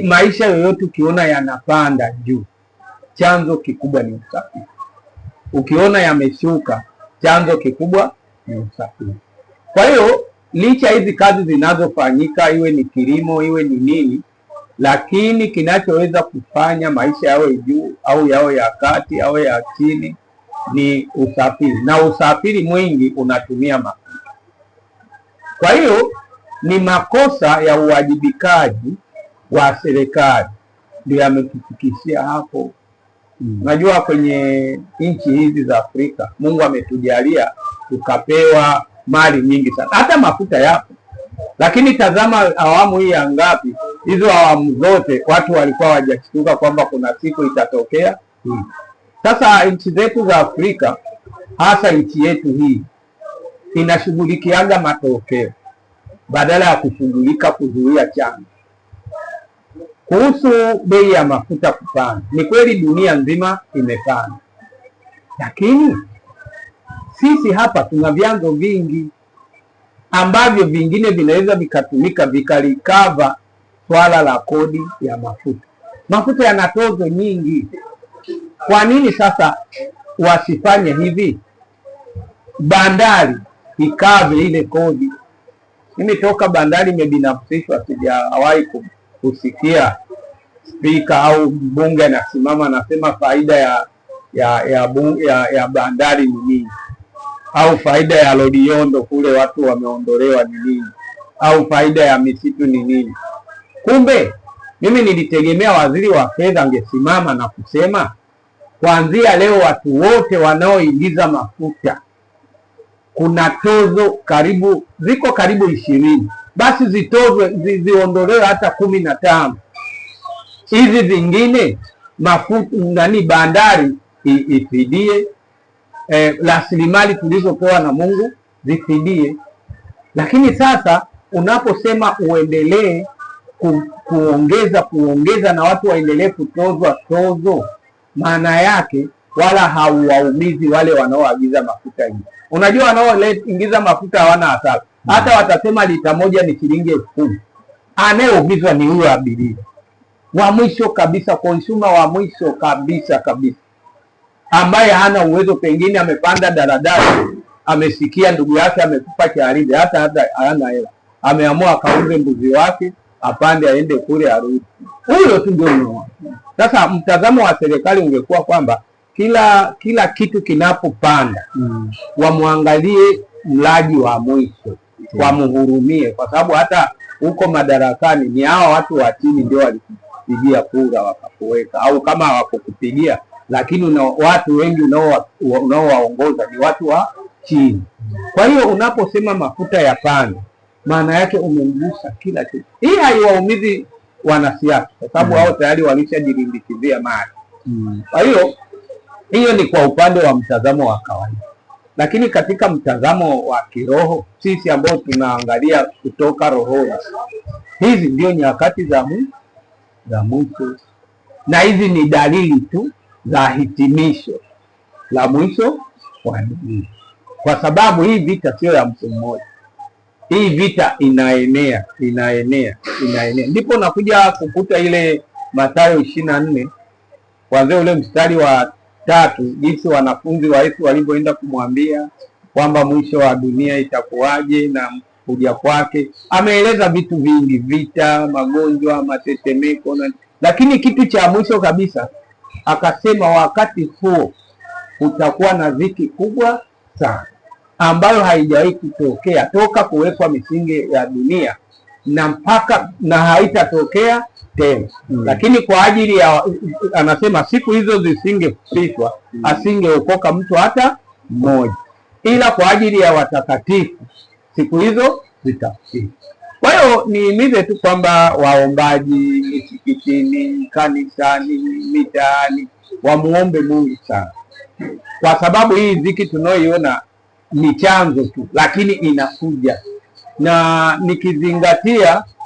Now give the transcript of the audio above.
maisha yoyote ukiona yanapanda juu, chanzo kikubwa ni usafiri. Ukiona yameshuka, chanzo kikubwa ni usafiri. Kwa hiyo licha hizi kazi zinazofanyika, iwe ni kilimo, iwe ni nini, lakini kinachoweza kufanya maisha yawe juu au yawe ya kati au ya chini ni usafiri, na usafiri mwingi unatumia mafuta. Kwa hiyo ni makosa ya uwajibikaji wa serikali ndio yametufikishia hapo. Najua kwenye nchi hizi za Afrika Mungu ametujalia tukapewa mali nyingi sana, hata mafuta yapo, lakini tazama awamu hii ya ngapi, hizo awamu zote watu walikuwa hawajashtuka kwamba kuna siku itatokea hii. Sasa nchi zetu za Afrika, hasa nchi yetu hii, inashughulikiaga matokeo badala ya kushughulika kuzuia chanzo. Kuhusu bei ya mafuta kupanda, ni kweli dunia nzima imepanda, lakini sisi hapa tuna vyanzo vingi ambavyo vingine vinaweza vikatumika vikalikava swala la kodi ya mafuta. Mafuta yana tozo nyingi. Kwa nini sasa wasifanye hivi? Bandari ikave ile kodi. Mimi toka bandari imebinafsishwa sijawahi kusikia spika au mbunge anasimama anasema faida ya bandari ni nini, au faida ya Loliondo kule watu wameondolewa ni nini, au faida ya misitu ni nini. Kumbe mimi nilitegemea waziri wa fedha angesimama na kusema kuanzia leo watu wote wanaoingiza mafuta kuna tozo ziko karibu 20, basi zitozwe, ziondolewe hata 15. Hizi zingine mafuta bandari ifidie, rasilimali tulizopewa na Mungu zifidie. Lakini sasa unaposema uendelee kuongeza na watu waendelee kutozwa tozo, maana yake wala hauwaumizi wale wanaoagiza mafuta hivi. Unajua wanaoingiza mafuta hawana hasara. Hata watasema lita moja ni shilingi 10,000. Anayeumizwa ni huyo abiria wa mwisho kabisa, consumer wa mwisho kabisa, ambaye hana uwezo, pengine amepanda daladala, amesikia ndugu yake amekufa kiharidhi, hata hana hela, ameamua akauze mbuzi wake, apande aende kule arudi. Huyo tu ndio unaona. Sasa mtazamo wa serikali ungekuwa kwamba kila kitu kinapopanda wamwangalie mlaji wa mwisho, wamhurumie, kwa sababu hata huko madarakani ni hawa watu wa chini ndio walipigia kura wakakuweka, au kama hawakukupigia, lakini watu wengi unaowaongoza ni watu wa chini. Kwa hiyo unaposema mafuta yapande, maana yake umemgusa kila kitu. Hii haiwaumizi wanasiasa kwa sababu hao tayari walishajirimbikizia mali. Kwa hiyo ni kwa upande wa mtazamo wa kawaida, lakini katika mtazamo wa kiroho, sisi ambao tunaangalia kutoka rohoni, hizi ndio nyakati za mwisho, na hizi ni dalili tu za hitimisho la mwisho wa dunia, kwa sababu hii vita sio ya mtu mmoja. Hii vita inaenea. Ndipo nakuja kukuta ile Mathayo 24 kuanzia ule mstari wa 3, jinsi wanafunzi wa Yesu walivyoenda kumwambia kwamba mwisho wa dunia itakuwaje na kuja kwake. Ameeleza vitu vingi, vita, magonjwa, matetemeko, lakini kitu cha mwisho kabisa akasema wakati huo utakuwa na dhiki kubwa sana, ambayo haijawahi kutokea toka kuwekwa misingi ya dunia na haitatokea tena. Lakini kwa ajili ya, anasema siku hizo zisingepitwa, asingeokoka mtu hata mmoja, ila kwa ajili ya watakatifu siku hizo zitafika. Kwa hiyo nihimize tu kwamba waombaji misikitini, kanisani, mitaani wamuombe Mungu sana, kwa sababu hii dhiki tunayoiona ni chanzo tu, lakini inakuja, na nikizingatia